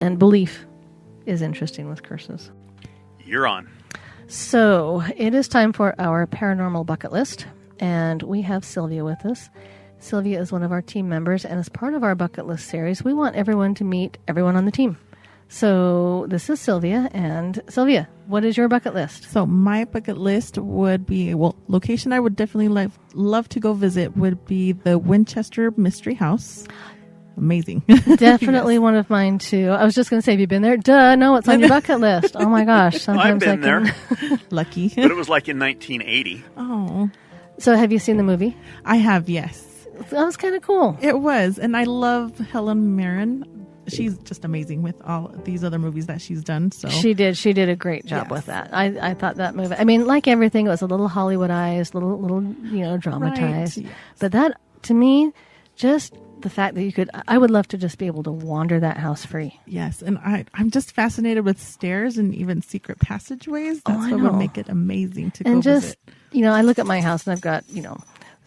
And belief is interesting with curses. You're on. So it is time for our paranormal bucket list, and we have Sylvia with us. Sylvia is one of our team members, and as part of our bucket list series, we want everyone to meet everyone on the team. So this is Sylvia, and Sylvia, what is your bucket list? So my bucket list would be, location I would definitely love to go visit would be the Winchester Mystery House. Amazing. Definitely Yes. one of mine too. I was just going to say, have you been there? Duh, no, it's on your bucket list. Oh my gosh. Sometimes I've been there. Lucky. But it was like in 1980. Oh. So have you seen the movie? I have, yes. That was kind of cool. It was. And I love Helen Mirren. She's just amazing with all these other movies that she's done. So She did a great job Yes. with that. I thought that movie, I mean, like everything, it was a little Hollywoodized, little dramatized. Right. Yes. But that, to me, just the fact that I would love to just be able to wander that house free. Yes, and I'm just fascinated with stairs and even secret passageways. That's I what know. would make it amazing to And go just, visit. I look at my house and I've got,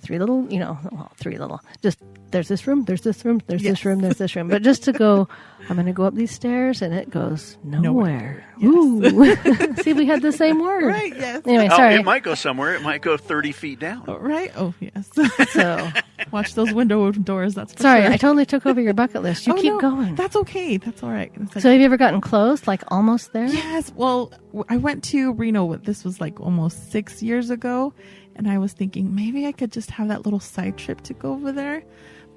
three little, just there's this room, there's this room, there's this Yes. room, there's this room. But just to go, I'm going to go up these stairs and it goes nowhere. Yes. Ooh. See, we had the same word. Right, yes. Anyway, sorry. It might go somewhere. It might go 30 feet down. Oh, right? Oh, yes. So, Watch those window doors, that's for sorry, sure. I totally took over your bucket list. You Oh, keep no, going. That's okay. That's all right. It's like, So have you ever gotten close, like almost there? yes, well, I went to Reno. This was like almost 6 years ago. And I was thinking maybe I could just have that little side trip to go over there.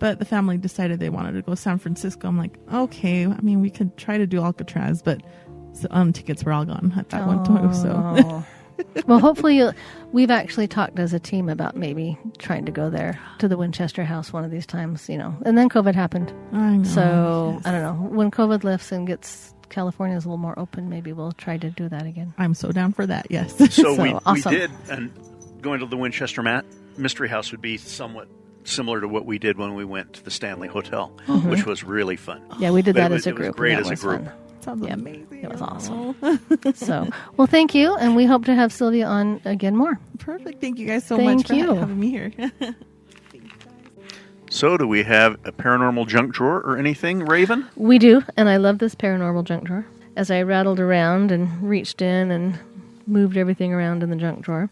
But the family decided they wanted to go to San Francisco. I'm like, okay, I mean, we could try to do Alcatraz, but tickets were all gone at that one time. So, Well, hopefully we've actually talked as a team about maybe trying to go there to the Winchester House one of these times, And then COVID happened. I know. So yes. I don't know. When COVID lifts and gets California's a little more open, maybe we'll try to do that again. I'm so down for that. Yes. So, we awesome. did, and going to the Winchester Mystery House would be somewhat similar to what we did when we went to the Stanley Hotel, which was really fun. Yeah, we did But that it as a was group. great and that as a was group. fun. Sounds Yep. amazing. It was awesome. So, well, thank you, and we hope to have Sylvia on again more. Perfect. Thank you guys so Thank much for you. having me here. So, do we have a paranormal junk drawer or anything, Raven? We do, and I love this paranormal junk drawer. As I rattled around and reached in and moved everything around in the junk drawer,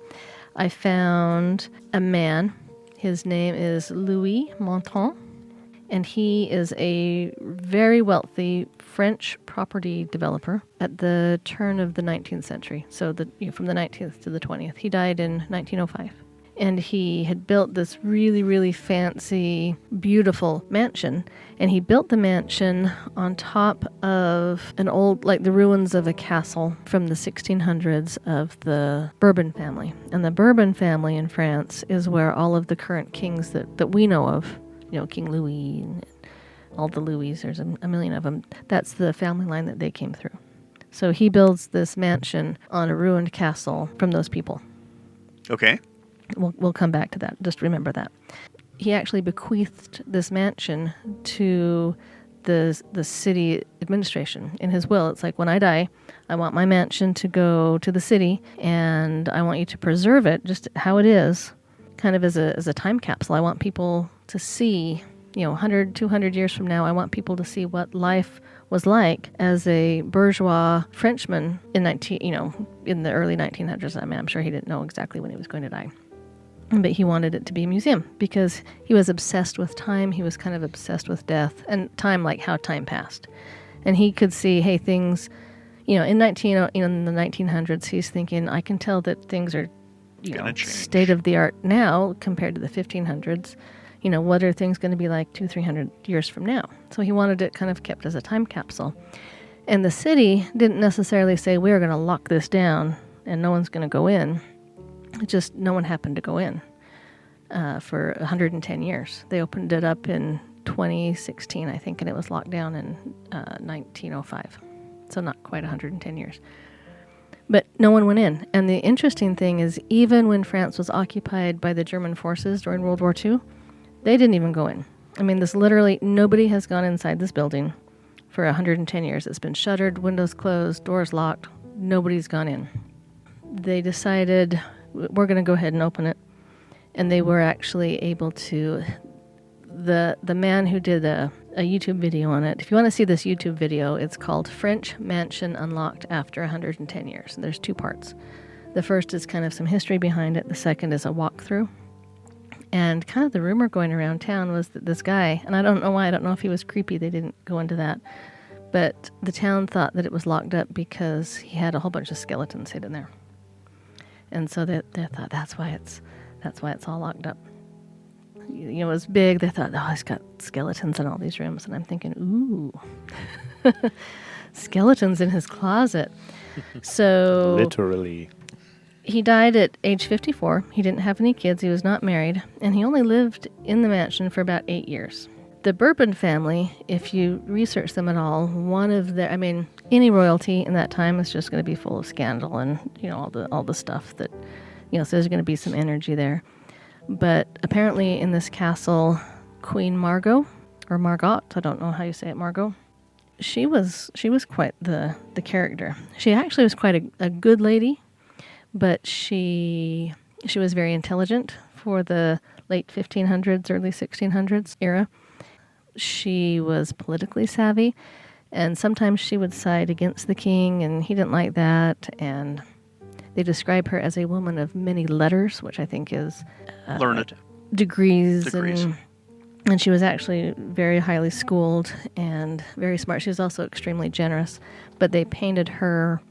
I found a man. His name is Louis Monton, and he is a very wealthy French property developer at the turn of the 19th century, so from the 19th to the 20th. He died in 1905. And he had built this really, really fancy, beautiful mansion. And he built the mansion on top of an old, like the ruins of a castle from the 1600s of the Bourbon family. And the Bourbon family in France is where all of the current kings that we know of, King Louis and all the Louis, there's a million of them. That's the family line that they came through. So he builds this mansion on a ruined castle from those people. Okay. We'll come back to that. Just remember that. He actually bequeathed this mansion to the city administration in his will. It's like, when I die, I want my mansion to go to the city, and I want you to preserve it just how it is, kind of as a time capsule. I want people to see, 100, 200 years from now, I want people to see what life was like as a bourgeois Frenchman in in the early 1900s. I mean, I'm sure he didn't know exactly when he was going to die. But he wanted it to be a museum because he was obsessed with time. He was kind of obsessed with death and time, like how time passed. And he could see, hey, things, in the 1900s, he's thinking, I can tell that things are, state of the art now compared to the 1500s. What are things going to be like 200-300 years from now? So he wanted it kind of kept as a time capsule. And the city didn't necessarily say, we're going to lock this down and no one's going to go in. Just no one happened to go in for 110 years. They opened it up in 2016, I think, and it was locked down in 1905. So not quite 110 years. But no one went in. And the interesting thing is, even when France was occupied by the German forces during World War II, they didn't even go in. I mean, nobody has gone inside this building for 110 years. It's been shuttered, windows closed, doors locked. Nobody's gone in. They decided, we're going to go ahead and open it. And they were actually able to, the man who did the a YouTube video on it. If you want to see this YouTube video, it's called French Mansion Unlocked After 110 Years. And there's 2 parts. The first is kind of some history behind it. The second is a walkthrough. And kind of the rumor going around town was that this guy, and I don't know why, I don't know if he was creepy, they didn't go into that, but the town thought that it was locked up because he had a whole bunch of skeletons hidden there. And so they thought that's why it's all locked up. You know, it was big. They thought, oh, he's got skeletons in all these rooms. And I'm thinking, ooh, skeletons in his closet. So literally. He died at age 54. He didn't have any kids. He was not married. And he only lived in the mansion for about 8 years. The Bourbon family, if you research them at all, any royalty in that time is just going to be full of scandal and, you know, all the stuff that, you know, so there's going to be some energy there. But apparently in this castle, Queen Margot, or Margot, I don't know how you say it, Margot, she was quite the character. She actually was quite a good lady, but she was very intelligent for the late 1500s, early 1600s era. She was politically savvy, and sometimes she would side against the king, and he didn't like that, and they describe her as a woman of many letters, which I think is learned degrees. And she was actually very highly schooled and very smart. She was also extremely generous, but they painted her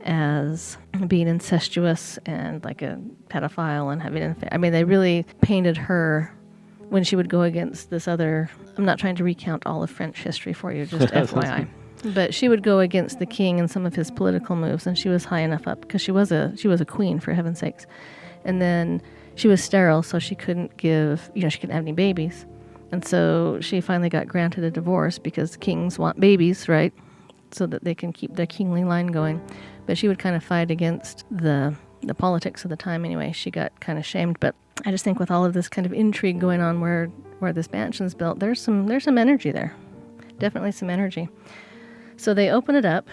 as being incestuous and like a pedophile and having they really painted her when she would go against this other. I'm not trying to recount all of French history for you, just FYI. But she would go against the king and some of his political moves, and she was high enough up because she was a queen, for heaven's sakes. And then she was sterile, so she couldn't she couldn't have any babies. And so she finally got granted a divorce because kings want babies, right? So that they can keep their kingly line going. But she would kind of fight against the politics of the time anyway. She got kind of shamed. But I just think with all of this kind of intrigue going on where this mansion's built, there's some energy there. Definitely some energy. So they open it up.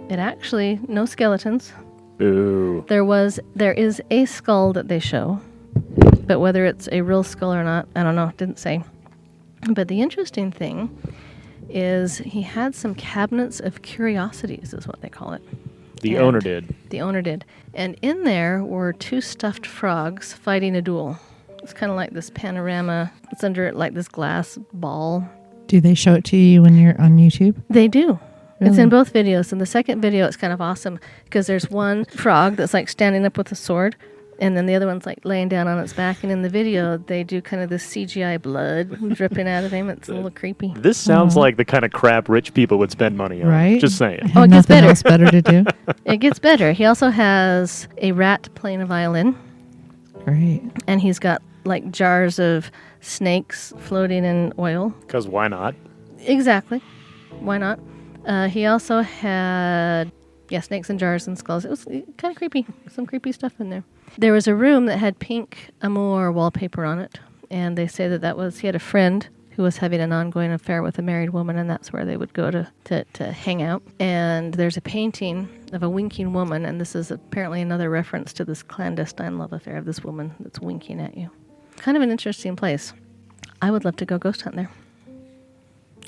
It actually, no skeletons. Ooh. There is a skull that they show. But whether it's a real skull or not, I don't know. It didn't say. But the interesting thing is he had some cabinets of curiosities, is what they call it. The owner did. The owner did. And in there were 2 stuffed frogs fighting a duel. It's kind of like this panorama. It's under like this glass ball. Do they show it to you when you're on YouTube? They do. Really? It's in both videos. In the second video, it's kind of awesome because there's one frog that's like standing up with a sword, and then the other one's like laying down on its back. And in the video, they do kind of this CGI blood dripping out of him. It's a little creepy. This sounds like the kind of crap rich people would spend money on. Right? Just saying. Oh, it gets Nothing better. else better to do? It gets better. He also has a rat playing a violin, Great. and he's got like jars of snakes floating in oil. Because why not? Exactly. Why not? He also had, snakes and jars and skulls. It was kind of creepy. Some creepy stuff in there. There was a room that had pink amour wallpaper on it, and they say he had a friend who was having an ongoing affair with a married woman, and that's where they would go to hang out. And there's a painting of a winking woman, and this is apparently another reference to this clandestine love affair of this woman that's winking at you. Kind of an interesting place. I would love to go ghost hunt there.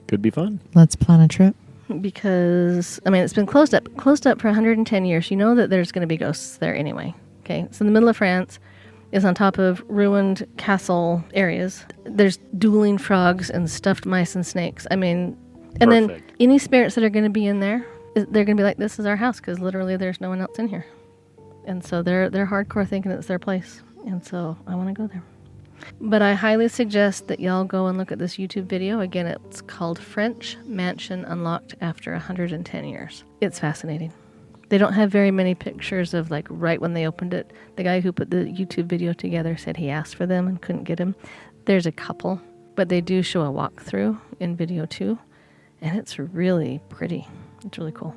Could be fun. Let's plan a trip. Because, it's been closed up for 110 years. You know that there's going to be ghosts there anyway. Okay, it's in the middle of France. It's on top of ruined castle areas. There's dueling frogs and stuffed mice and snakes. And then Perfect. any spirits that are going to be in there, they're going to be like, this is our house, because literally there's no one else in here. And so they're hardcore thinking it's their place. And so I want to go there. But I highly suggest that y'all go and look at this YouTube video. Again, it's called French Mansion Unlocked After 110 Years. It's fascinating. They don't have very many pictures of like right when they opened it. The guy who put the YouTube video together said he asked for them and couldn't get them. There's a couple, but they do show a walkthrough in video 2, and it's really pretty. It's really cool.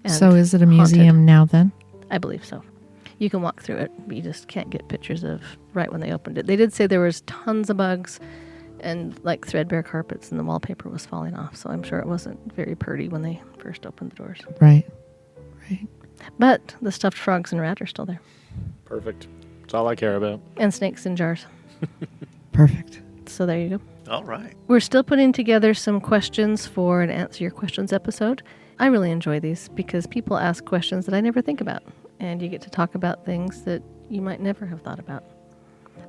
And So is it a museum haunted. now then? I believe so. You can walk through it, but you just can't get pictures of right when they opened it. They did say there was tons of bugs and like threadbare carpets, and the wallpaper was falling off. So I'm sure it wasn't very pretty when they first opened the doors. Right. But the stuffed frogs and rat are still there. Perfect. That's all I care about. And snakes in jars. Perfect. So there you go. All right. We're still putting together some questions for an Answer Your Questions episode. I really enjoy these because people ask questions that I never think about, and you get to talk about things that you might never have thought about.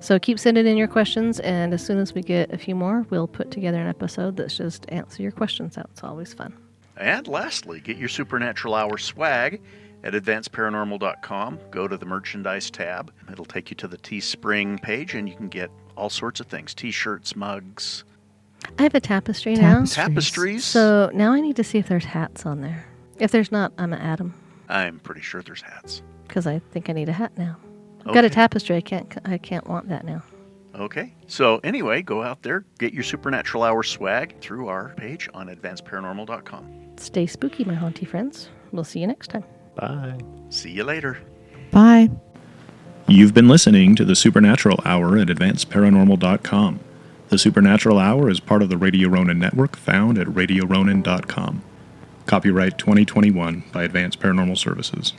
So keep sending in your questions, and as soon as we get a few more, we'll put together an episode that's just answer your questions out. It's always fun. And lastly, get your Supernatural Hour swag at advancedparanormal.com. Go to the merchandise tab. It'll take you to the Teespring page, and you can get all sorts of things. T-shirts, mugs, I have a tapestry now. tapestries. So now I need to see if there's hats on there. If there's not, I'm going to add them I'm pretty sure there's hats. because I think I need a hat now. I've got a Okay. tapestry. I can't want that now. Okay. So anyway, go out there, get your Supernatural Hour swag through our page on advancedparanormal.com. Stay spooky, my haunty friends. We'll see you next time. Bye. See you later. Bye. You've been listening to the Supernatural Hour at AdvancedParanormal.com. The Supernatural Hour is part of the Radio Ronin network found at RadioRonin.com. Copyright 2021 by Advanced Paranormal Services.